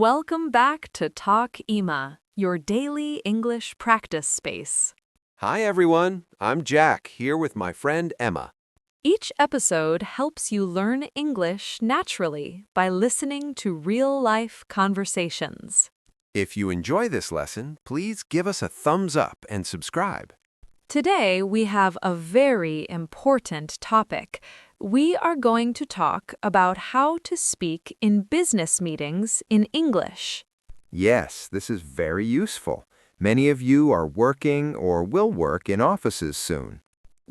Welcome back to Talk Ema, your daily English practice space. Hi everyone, I'm Jack, here with my friend Emma. Each episode helps you learn English naturally by listening to real-life conversations. If you enjoy this lesson, please give us a thumbs up and subscribe. Today we have a very important topic. We are going to talk about how to speak in business meetings in English. Yes, this is very useful. Many of you are working or will work in offices soon.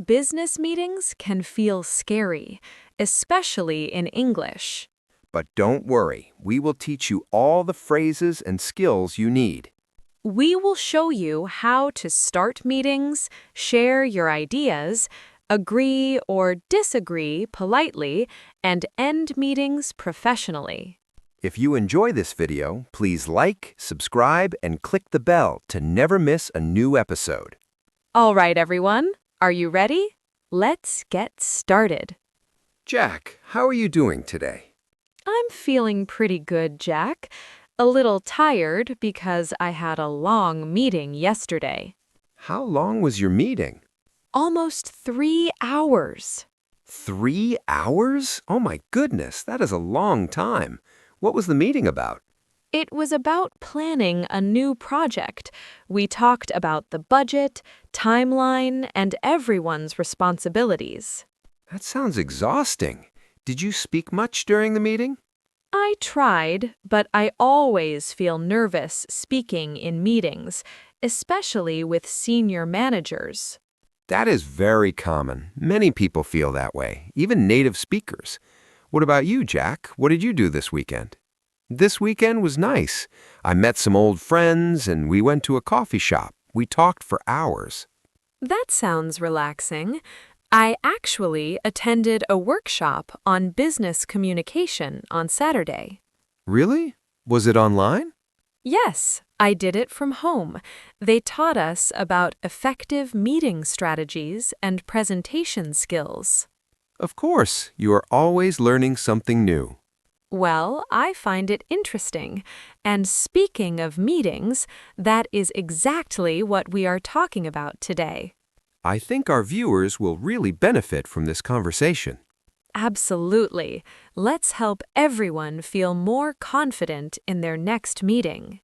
Business meetings can feel scary, especially in English. But don't worry, we will teach you all the phrases and skills you need. We will show you how to start meetings, share your ideas, agree or disagree politely, and end meetings professionally. If you enjoy this video, please like, subscribe, and click the bell to never miss a new episode. All right, everyone, are you ready? Let's get started. Jack, how are you doing today? I'm feeling pretty good, Jack. A little tired because I had a long meeting yesterday. How long was your meeting? Almost 3 hours. 3 hours? Oh my goodness, that is a long time. What was the meeting about? It was about planning a new project. We talked about the budget, timeline, and everyone's responsibilities. That sounds exhausting. Did you speak much during the meeting? I tried, but I always feel nervous speaking in meetings, especially with senior managers. That is very common. Many people feel that way, even native speakers. What about you, Jack? What did you do this weekend? This weekend was nice. I met some old friends and we went to a coffee shop. We talked for hours. That sounds relaxing. I actually attended a workshop on business communication on Saturday. Really? Was it online? Yes, I did it from home. They taught us about effective meeting strategies and presentation skills. Of course, you are always learning something new. Well, I find it interesting. And speaking of meetings, that is exactly what we are talking about today. I think our viewers will really benefit from this conversation. Absolutely. Let's help everyone feel more confident in their next meeting.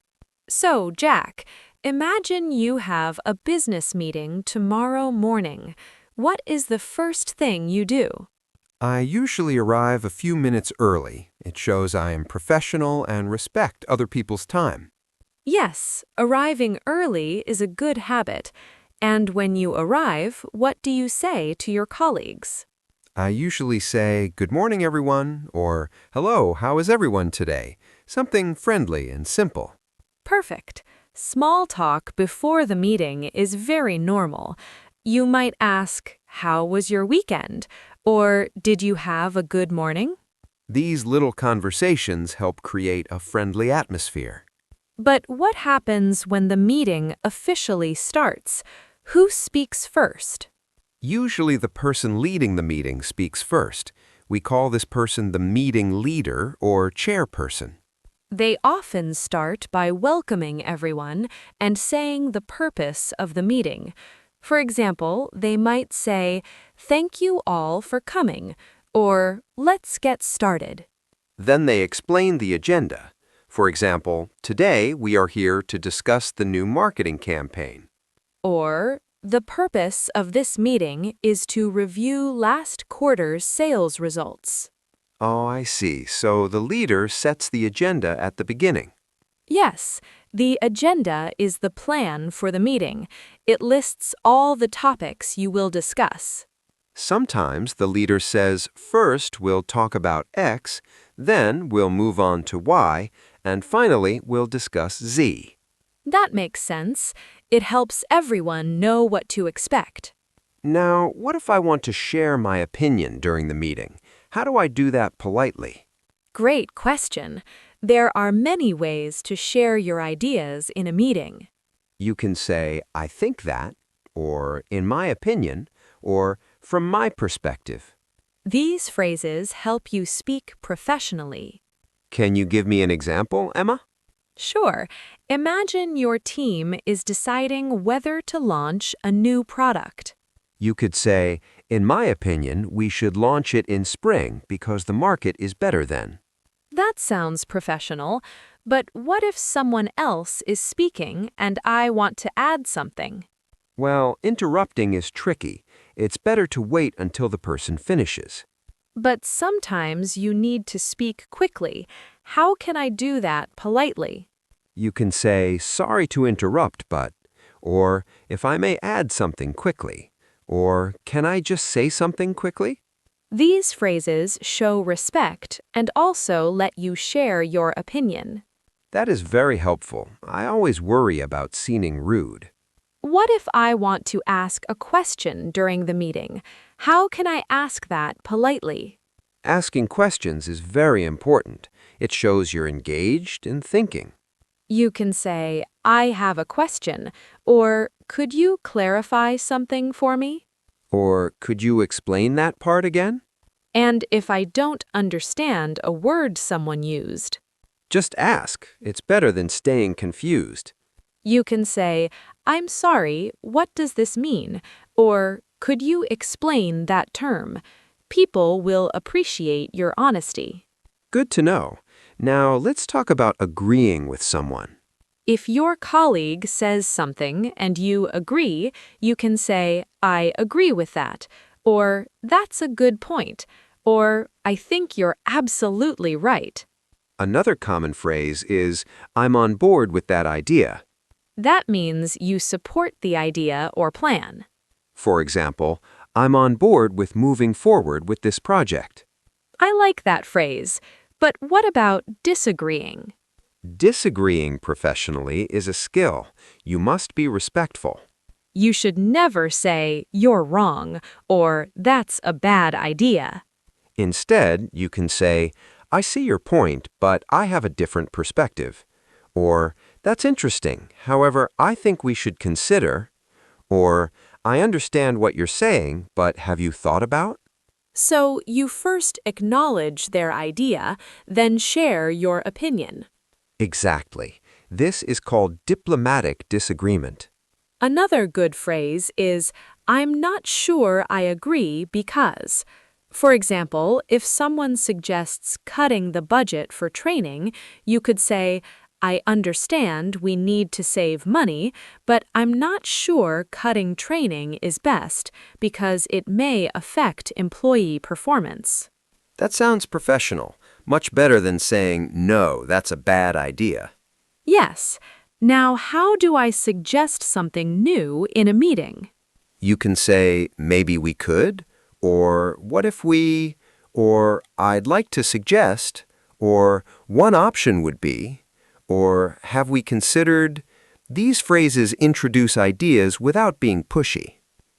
So, Jack, imagine you have a business meeting tomorrow morning. What is the first thing you do? I usually arrive a few minutes early. It shows I am professional and respect other people's time. Yes, arriving early is a good habit. And when you arrive, what do you say to your colleagues? I usually say, "Good morning, everyone," or "Hello, how is everyone today?" Something friendly and simple. Perfect. Small talk before the meeting is very normal. You might ask, "How was your weekend?" or "Did you have a good morning?" These little conversations help create a friendly atmosphere. But what happens when the meeting officially starts? Who speaks first? Usually the person leading the meeting speaks first. We call this person the meeting leader or chairperson. They often start by welcoming everyone and saying the purpose of the meeting. For example, they might say, "Thank you all for coming," or "Let's get started." Then they explain the agenda. For example, today we are here to discuss the new marketing campaign. Or, "The purpose of this meeting is to review last quarter's sales results." Oh, I see. So the leader sets the agenda at the beginning. Yes, the agenda is the plan for the meeting. It lists all the topics you will discuss. Sometimes the leader says, first we'll talk about X, then we'll move on to Y, and finally we'll discuss Z. That makes sense. It helps everyone know what to expect. Now, what if I want to share my opinion during the meeting? How do I do that politely? Great question. There are many ways to share your ideas in a meeting. You can say, "I think that," or "in my opinion," or "from my perspective." These phrases help you speak professionally. Can you give me an example, Emma? Sure. Imagine your team is deciding whether to launch a new product. You could say, in my opinion, we should launch it in spring because the market is better then. That sounds professional, but what if someone else is speaking and I want to add something? Well, interrupting is tricky. It's better to wait until the person finishes. But sometimes you need to speak quickly. How can I do that politely? You can say, sorry to interrupt, but, or if I may add something quickly, or can I just say something quickly? These phrases show respect and also let you share your opinion. That is very helpful. I always worry about seeming rude. What if I want to ask a question during the meeting? How can I ask that politely? Asking questions is very important. It shows you're engaged and thinking. You can say, I have a question, or could you clarify something for me? Or could you explain that part again? And if I don't understand a word someone used, Just ask. It's better than staying confused. you can say, I'm sorry, what does this mean? Or could you explain that term? People will appreciate your honesty. Good to know. Now let's talk about agreeing with someone. If your colleague says something and you agree, you can say, I agree with that, or that's a good point, or I think you're absolutely right. Another common phrase is, I'm on board with that idea. That means you support the idea or plan. For example, I'm on board with moving forward with this project. I like that phrase, but what about disagreeing? Disagreeing professionally is a skill. You must be respectful. You should never say, you're wrong, or that's a bad idea. Instead, you can say, I see your point, but I have a different perspective. Or, that's interesting. However, I think we should consider. Or, I understand what you're saying, but have you thought about? So you first acknowledge their idea, then share your opinion. Exactly. This is called diplomatic disagreement. Another good phrase is, I'm not sure I agree because. For example, if someone suggests cutting the budget for training, you could say, I understand we need to save money, but I'm not sure cutting training is best because it may affect employee performance. That sounds professional. Much better than saying, no, that's a bad idea. Yes. Now, how do I suggest something new in a meeting? You can say, maybe we could, or what if we, or I'd like to suggest, or one option would be, or have we considered? These phrases introduce ideas without being pushy.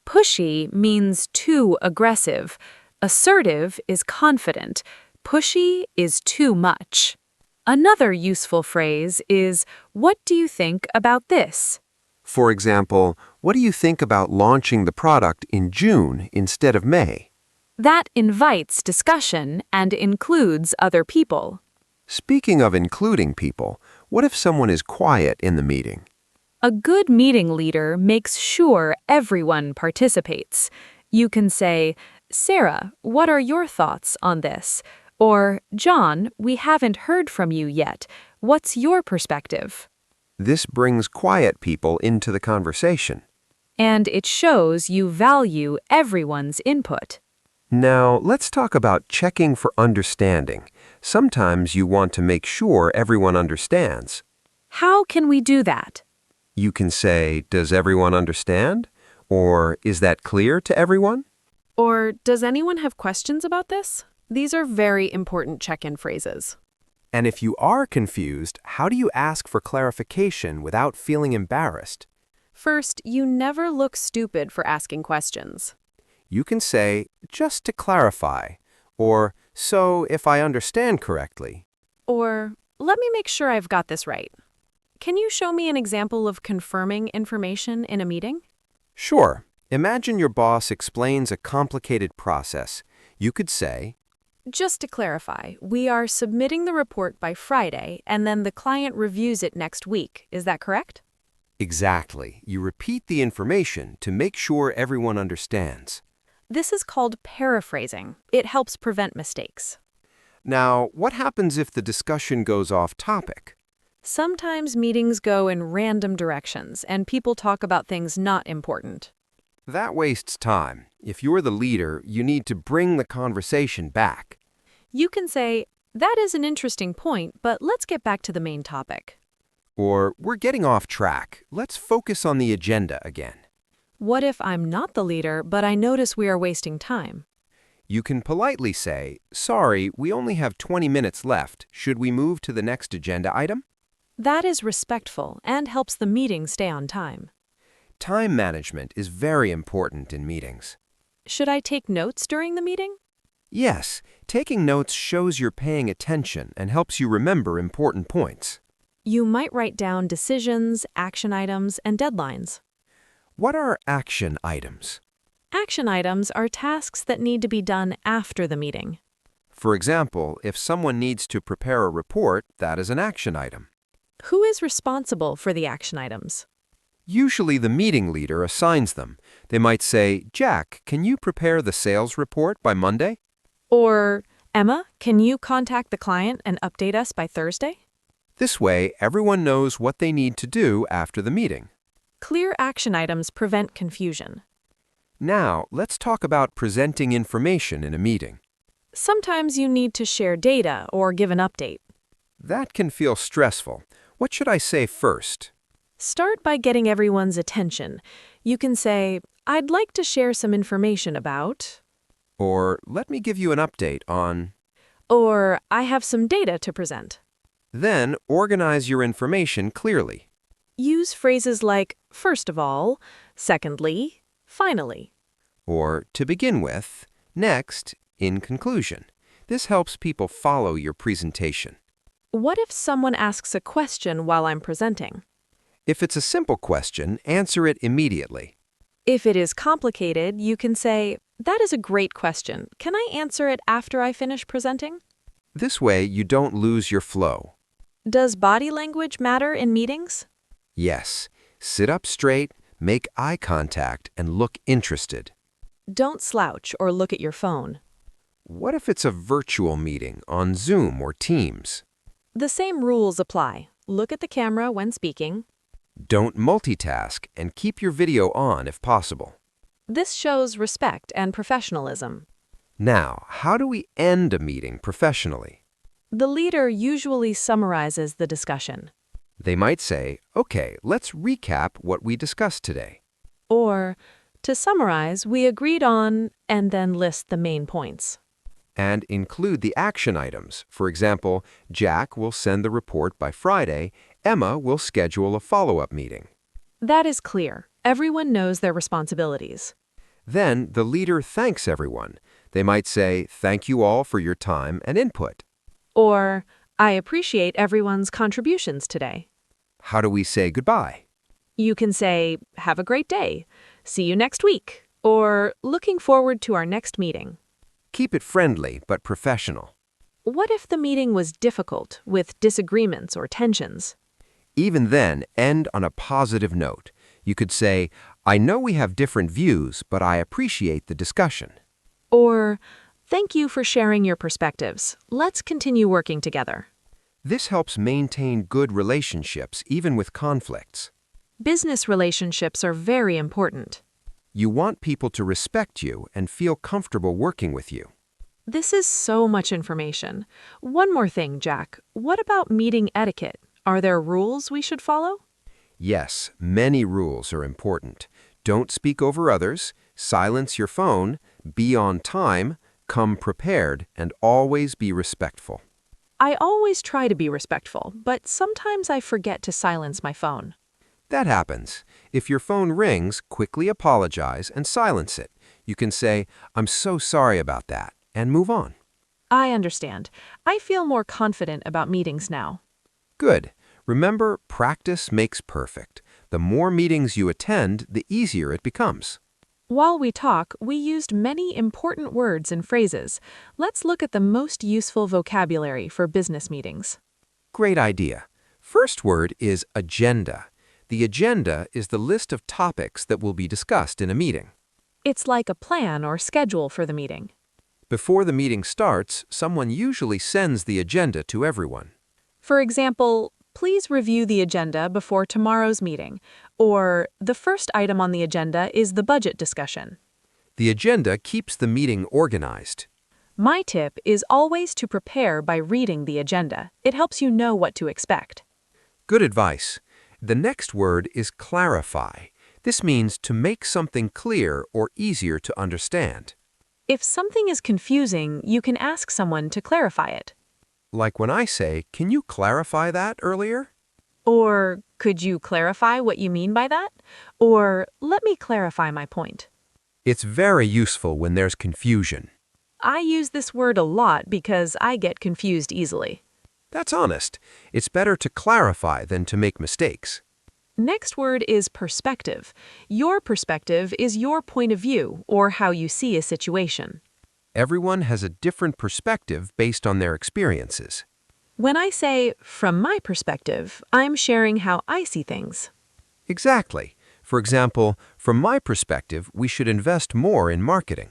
Pushy means too aggressive. Assertive is confident. Pushy is too much. Another useful phrase is, what do you think about this? For example, what do you think about launching the product in June instead of May? That invites discussion and includes other people. Speaking of including people, what if someone is quiet in the meeting? A good meeting leader makes sure everyone participates. You can say, Sarah, what are your thoughts on this? Or, John, we haven't heard from you yet. What's your perspective? This brings quiet people into the conversation. And it shows you value everyone's input. Now, let's talk about checking for understanding. Sometimes you want to make sure everyone understands. How can we do that? You can say, does everyone understand? Or is that clear to everyone? Or, does anyone have questions about this? These are very important check-in phrases. And if you are confused, how do you ask for clarification without feeling embarrassed? First, you never look stupid for asking questions. You can say, just to clarify, or so if I understand correctly. Or, let me make sure I've got this right. Can you show me an example of confirming information in a meeting? Sure. Imagine your boss explains a complicated process. You could say, Just to clarify, we are submitting the report by Friday, and then the client reviews it next week. Is that correct? Exactly. You repeat the information to make sure everyone understands. This is called paraphrasing. It helps prevent mistakes. Now, what happens if the discussion goes off topic? Sometimes meetings go in random directions, and people talk about things not important. That wastes time. If you're the leader, you need to bring the conversation back. You can say, "That is an interesting point, but let's get back to the main topic." Or, we're getting off track. Let's focus on the agenda again. What if I'm not the leader, but I notice we are wasting time? You can politely say, sorry, we only have 20 minutes left. Should we move to the next agenda item? That is respectful and helps the meeting stay on time. Time management is very important in meetings. Should I take notes during the meeting? Yes, taking notes shows you're paying attention and helps you remember important points. You might write down decisions, action items, and deadlines. What are action items? Action items are tasks that need to be done after the meeting. For example, if someone needs to prepare a report, that is an action item. Who is responsible for the action items? Usually the meeting leader assigns them. They might say, Jack, can you prepare the sales report by Monday? Or, Emma, can you contact the client and update us by Thursday? This way, everyone knows what they need to do after the meeting. Clear action items prevent confusion. Now, let's talk about presenting information in a meeting. Sometimes you need to share data or give an update. That can feel stressful. What should I say first? Start by getting everyone's attention. You can say, I'd like to share some information about. Or, let me give you an update on. Or, I have some data to present. Then, organize your information clearly. Use phrases like, first of all, secondly, finally. Or, to begin with, next, in conclusion. This helps people follow your presentation. What if someone asks a question while I'm presenting? If it's a simple question, answer it immediately. If it is complicated, you can say, that is a great question. Can I answer it after I finish presenting? This way, you don't lose your flow. Does body language matter in meetings? Yes, sit up straight, make eye contact, and look interested. Don't slouch or look at your phone. What if it's a virtual meeting on Zoom or Teams? The same rules apply. Look at the camera when speaking. Don't multitask and keep your video on if possible. This shows respect and professionalism. Now, how do we end a meeting professionally? The leader usually summarizes the discussion. They might say, okay, let's recap what we discussed today. Or, to summarize, we agreed on, and then list the main points. And include the action items. For example, Jack will send the report by Friday. Emma will schedule a follow-up meeting. That is clear. Everyone knows their responsibilities. Then the leader thanks everyone. They might say, thank you all for your time and input. Or, I appreciate everyone's contributions today. How do we say goodbye? You can say, have a great day. See you next week. Or, looking forward to our next meeting. Keep it friendly but professional. What if the meeting was difficult, with disagreements or tensions? Even then, end on a positive note. You could say, I know we have different views, but I appreciate the discussion. Or, thank you for sharing your perspectives. Let's continue working together. This helps maintain good relationships even with conflicts. Business relationships are very important. You want people to respect you and feel comfortable working with you. This is so much information. One more thing, Jack. What about meeting etiquette? Are there rules we should follow? Yes, many rules are important. Don't speak over others, silence your phone, be on time, come prepared, and always be respectful. I always try to be respectful, but sometimes I forget to silence my phone. That happens. If your phone rings, quickly apologize and silence it. You can say, I'm so sorry about that, and move on. I understand. I feel more confident about meetings now. Good. Remember, practice makes perfect. The more meetings you attend, the easier it becomes. While we talk, we used many important words and phrases. Let's look at the most useful vocabulary for business meetings. Great idea. First word is agenda. The agenda is the list of topics that will be discussed in a meeting. It's like a plan or schedule for the meeting. Before the meeting starts, someone usually sends the agenda to everyone. For example, please review the agenda before tomorrow's meeting, or the first item on the agenda is the budget discussion. The agenda keeps the meeting organized. My tip is always to prepare by reading the agenda. It helps you know what to expect. Good advice. The next word is clarify. This means to make something clear or easier to understand. If something is confusing, you can ask someone to clarify it. Like when I say, "Can you clarify that earlier?" Or, could you clarify what you mean by that? Or, let me clarify my point. It's very useful when there's confusion. I use this word a lot because I get confused easily. That's honest. It's better to clarify than to make mistakes. Next word is perspective. Your perspective is your point of view or how you see a situation. Everyone has a different perspective based on their experiences. When I say, from my perspective, I'm sharing how I see things. Exactly. For example, from my perspective, we should invest more in marketing.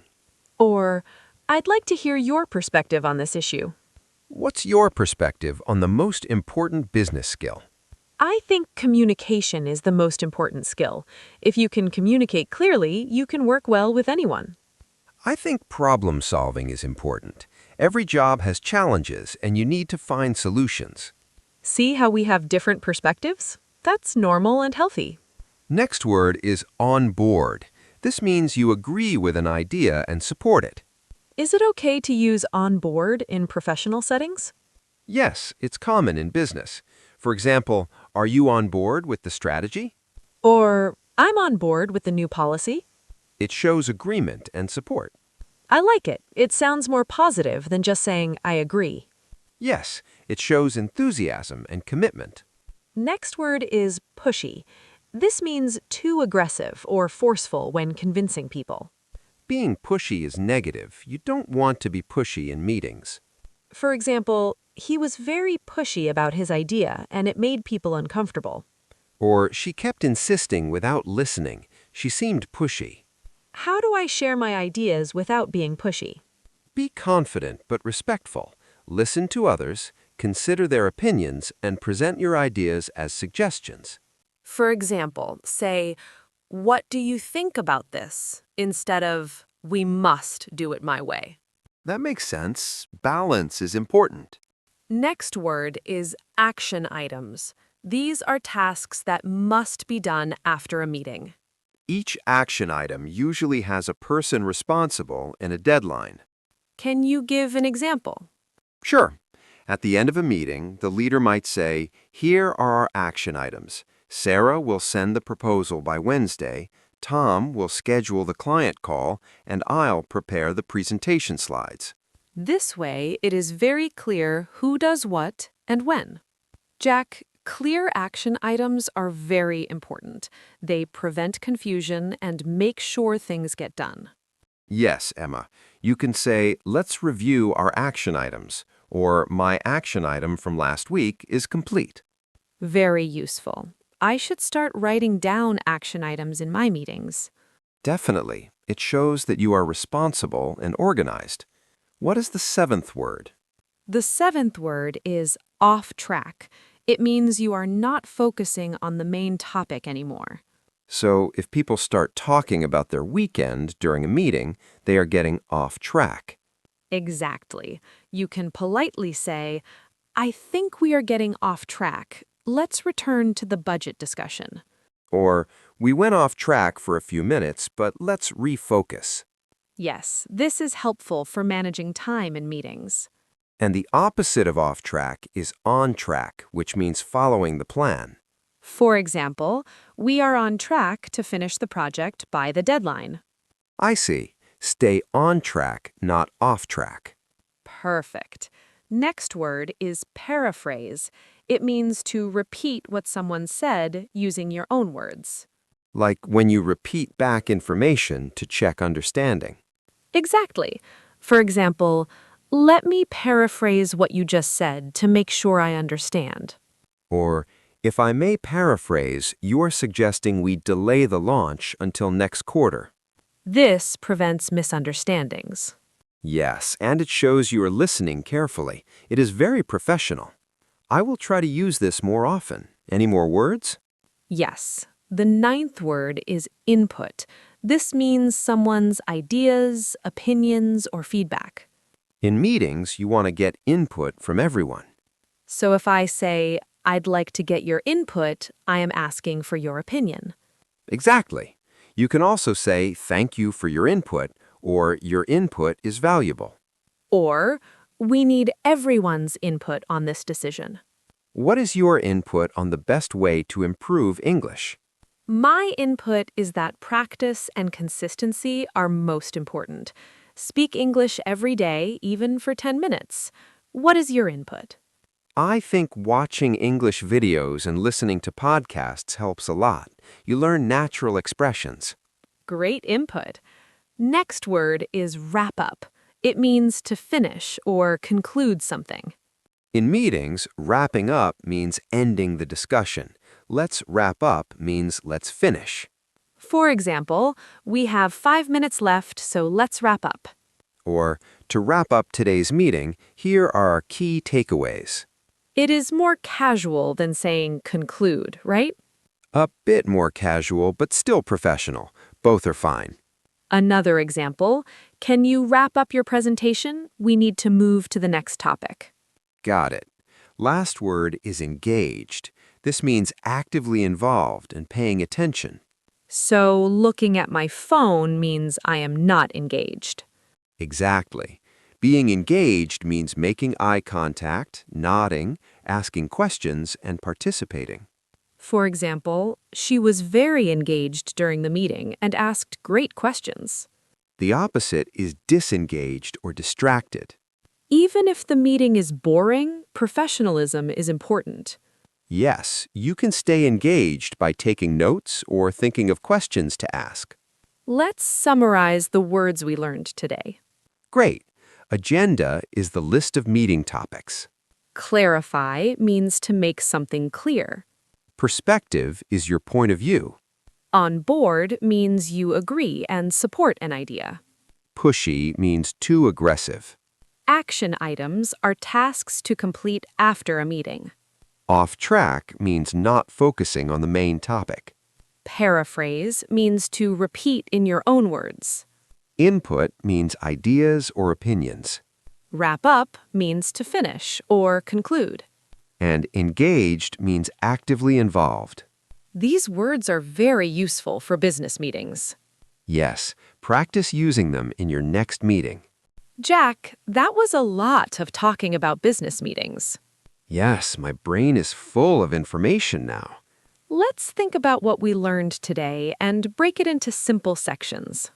Or, I'd like to hear your perspective on this issue. What's your perspective on the most important business skill? I think communication is the most important skill. If you can communicate clearly, you can work well with anyone. I think problem solving is important. Every job has challenges, and you need to find solutions. See how we have different perspectives? That's normal and healthy. Next word is on board. This means you agree with an idea and support it. Is it okay to use on board in professional settings? Yes, it's common in business. For example, are you on board with the strategy? Or, I'm on board with the new policy? It shows agreement and support. I like it. It sounds more positive than just saying, I agree. Yes, it shows enthusiasm and commitment. Next word is pushy. This means too aggressive or forceful when convincing people. Being pushy is negative. You don't want to be pushy in meetings. For example, he was very pushy about his idea and it made people uncomfortable. Or she kept insisting without listening. She seemed pushy. How do I share my ideas without being pushy? Be confident but respectful. Listen to others, consider their opinions, and present your ideas as suggestions. For example, say, "What do you think about this?" instead of, "We must do it my way." That makes sense. Balance is important. Next word is action items. These are tasks that must be done after a meeting. Each action item usually has a person responsible and a deadline. Can you give an example? Sure. At the end of a meeting, the leader might say, "Here are our action items. Sarah will send the proposal by Wednesday, Tom will schedule the client call, and I'll prepare the presentation slides." This way, it is very clear who does what and when. Jack, clear action items are very important. They prevent confusion and make sure things get done. Yes, Emma. You can say, "Let's review our action items," or "My action item from last week is complete." Very useful. I should start writing down action items in my meetings. Definitely. It shows that you are responsible and organized. What is the seventh word? The seventh word is off track. It means you are not focusing on the main topic anymore. So if people start talking about their weekend during a meeting, they are getting off track. Exactly. You can politely say, "I think we are getting off track. Let's return to the budget discussion." Or, "We went off track for a few minutes, but let's refocus." Yes, this is helpful for managing time in meetings. And the opposite of off track is on track, which means following the plan. For example, we are on track to finish the project by the deadline. I see. Stay on track, not off track. Perfect. Next word is paraphrase. It means to repeat what someone said using your own words. like when you repeat back information to check understanding. Exactly. For example, let me paraphrase what you just said to make sure I understand. Or, if I may paraphrase, you're suggesting we delay the launch until next quarter. This prevents misunderstandings. Yes, and it shows you are listening carefully. It is very professional. I will try to use this more often. Any more words? Yes. The ninth word is input. This means someone's ideas, opinions, or feedback. In meetings, you want to get input from everyone. So if I say, I'd like to get your input, I am asking for your opinion. Exactly. You can also say, thank you for your input, or your input is valuable. Or, we need everyone's input on this decision. What is your input on the best way to improve English? My input is that practice and consistency are most important. Speak English every day, even for 10 minutes. What is your input? I think watching English videos and listening to podcasts helps a lot. You learn natural expressions. Great input. Next word is wrap up. It means to finish or conclude something. In meetings, wrapping up means ending the discussion. Let's wrap up means let's finish. For example, we have 5 minutes left, so let's wrap up. Or, to wrap up today's meeting, here are our key takeaways. It is more casual than saying conclude, right? A bit more casual, but still professional. Both are fine. Another example, can you wrap up your presentation? We need to move to the next topic. Got it. Last word is engaged. This means actively involved and paying attention. So looking at my phone means I am not engaged. Exactly. Being engaged means making eye contact, nodding, asking questions, and participating. For example, she was very engaged during the meeting and asked great questions. The opposite is disengaged or distracted. Even if the meeting is boring, professionalism is important. Yes, you can stay engaged by taking notes or thinking of questions to ask. Let's summarize the words we learned today. Great. Agenda is the list of meeting topics. Clarify means to make something clear. Perspective is your point of view. On board means you agree and support an idea. Pushy means too aggressive. Action items are tasks to complete after a meeting. Off track means not focusing on the main topic. Paraphrase means to repeat in your own words. Input means ideas or opinions. Wrap up means to finish or conclude. And engaged means actively involved. These words are very useful for business meetings. Yes, practice using them in your next meeting. Jack, that was a lot of talking about business meetings. Yes, my brain is full of information now. Let's think about what we learned today and break it into simple sections.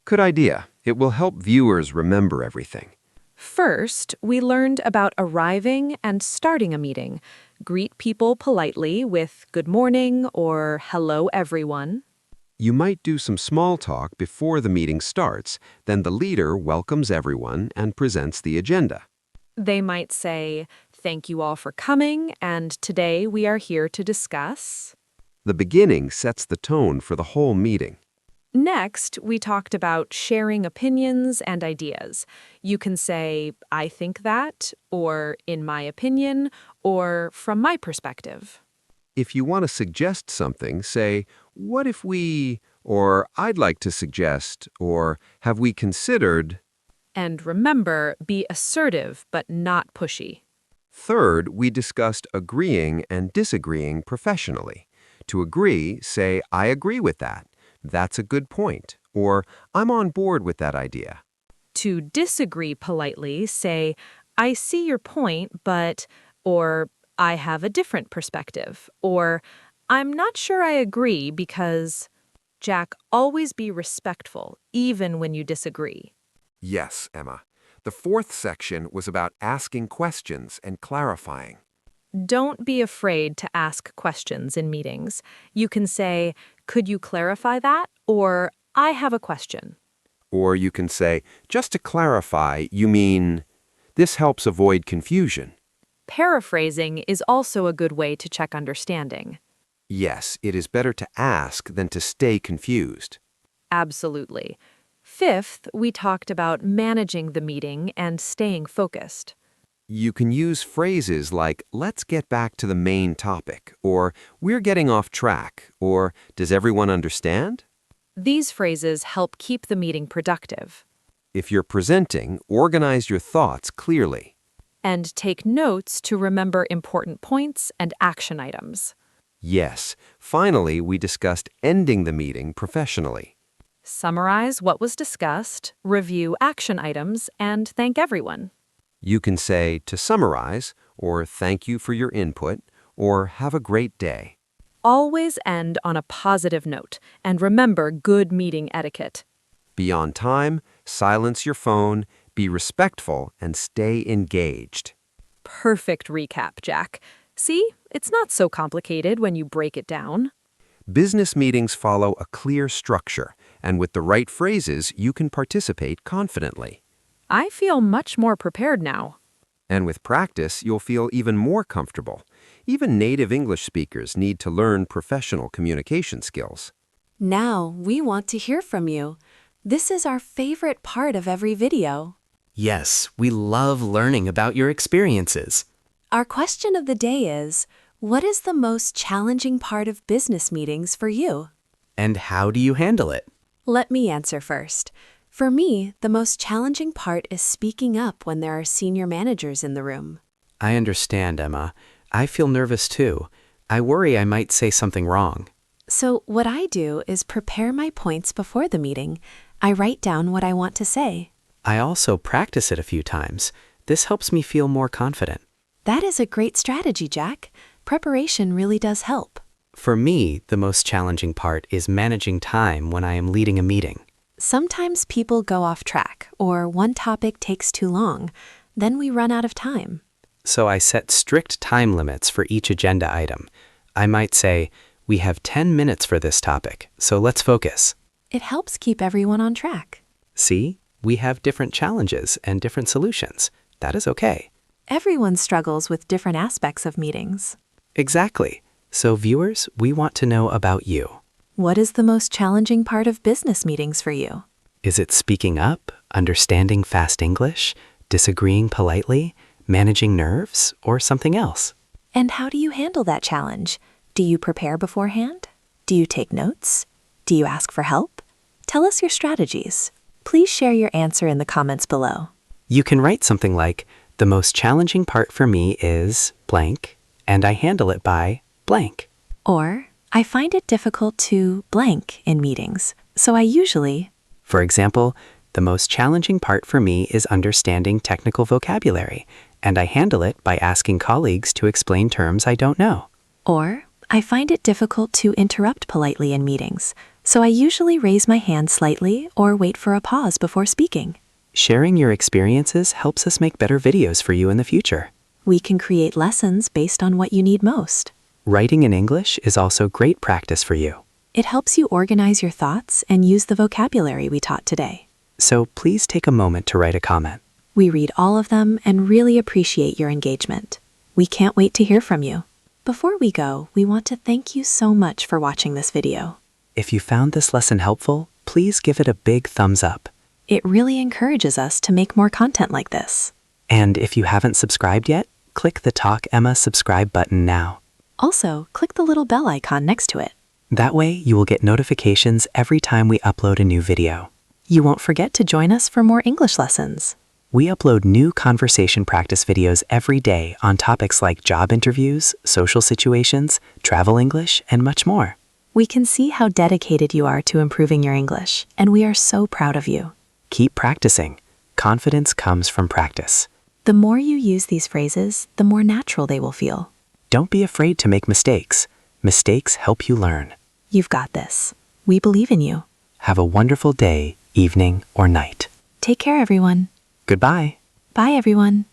Good idea. It will help viewers remember everything. First, we learned about arriving and starting a meeting. Greet people politely with good morning or hello everyone. You might do some small talk before the meeting starts, then the leader welcomes everyone and presents the agenda. They might say, thank you all for coming, and today we are here to discuss. The beginning sets the tone for the whole meeting. Next, we talked about sharing opinions and ideas. You can say, I think that, or in my opinion, or from my perspective. If you want to suggest something, say, what if we, or I'd like to suggest, or have we considered? And remember, be assertive but not pushy. Third, we discussed agreeing and disagreeing professionally. To agree, say, I agree with that. That's a good point. Or, I'm on board with that idea. To disagree politely, say, I see your point, but, or I have a different perspective, or I'm not sure I agree because, Jack, always be respectful, even when you disagree. Yes, Emma. The fourth section was about asking questions and clarifying. Don't be afraid to ask questions in meetings. You can say, Could you clarify that? Or, I have a question. Or you can say, just to clarify, you mean... This helps avoid confusion. Paraphrasing is also a good way to check understanding. Yes, it is better to ask than to stay confused. Absolutely. Fifth, we talked about managing the meeting and staying focused. You can use phrases like, let's get back to the main topic, or we're getting off track, or does everyone understand? These phrases help keep the meeting productive. If you're presenting, organize your thoughts clearly. And take notes to remember important points and action items. Yes, finally, we discussed ending the meeting professionally. Summarize what was discussed, review action items, and thank everyone. You can say, to summarize, or thank you for your input, or have a great day. Always end on a positive note, and remember good meeting etiquette. Be on time, silence your phone, be respectful, and stay engaged. Perfect recap, Jack. See, it's not so complicated when you break it down. Business meetings follow a clear structure, and with the right phrases, you can participate confidently. I feel much more prepared now. And with practice, you'll feel even more comfortable. Even native English speakers need to learn professional communication skills. Now, we want to hear from you. This is our favorite part of every video. Yes, we love learning about your experiences. Our question of the day is, what is the most challenging part of business meetings for you? And how do you handle it? Let me answer first. For me, the most challenging part is speaking up when there are senior managers in the room. I understand, Emma. I feel nervous too. I worry I might say something wrong. So what I do is prepare my points before the meeting. I write down what I want to say. I also practice it a few times. This helps me feel more confident. That is a great strategy, Jack. Preparation really does help. For me, the most challenging part is managing time when I am leading a meeting. Sometimes people go off track, or one topic takes too long. Then we run out of time. So I set strict time limits for each agenda item. I might say, we have 10 minutes for this topic, so let's focus. It helps keep everyone on track. See, we have different challenges and different solutions. That is okay. Everyone struggles with different aspects of meetings. Exactly. So viewers, we want to know about you. What is the most challenging part of business meetings for you? Is it speaking up, understanding fast English, disagreeing politely, managing nerves, or something else? And how do you handle that challenge? Do you prepare beforehand? Do you take notes? Do you ask for help? Tell us your strategies. Please share your answer in the comments below. You can write something like, the most challenging part for me is blank, and I handle it by blank. Or, I find it difficult to blank in meetings, so I usually... For example, the most challenging part for me is understanding technical vocabulary, and I handle it by asking colleagues to explain terms I don't know. Or, I find it difficult to interrupt politely in meetings, so I usually raise my hand slightly or wait for a pause before speaking. Sharing your experiences helps us make better videos for you in the future. We can create lessons based on what you need most. Writing in English is also great practice for you. It helps you organize your thoughts and use the vocabulary we taught today. So please take a moment to write a comment. We read all of them and really appreciate your engagement. We can't wait to hear from you. Before we go, we want to thank you so much for watching this video. If you found this lesson helpful, please give it a big thumbs up. It really encourages us to make more content like this. And if you haven't subscribed yet, click the Talk Ema subscribe button now. Also, click the little bell icon next to it. That way, you will get notifications every time we upload a new video. You won't forget to join us for more English lessons. We upload new conversation practice videos every day on topics like job interviews, social situations, travel English, and much more. We can see how dedicated you are to improving your English, and we are so proud of you. Keep practicing. Confidence comes from practice. The more you use these phrases, the more natural they will feel. Don't be afraid to make mistakes. Mistakes help you learn. You've got this. We believe in you. Have a wonderful day, evening, or night. Take care, everyone. Goodbye. Bye, everyone.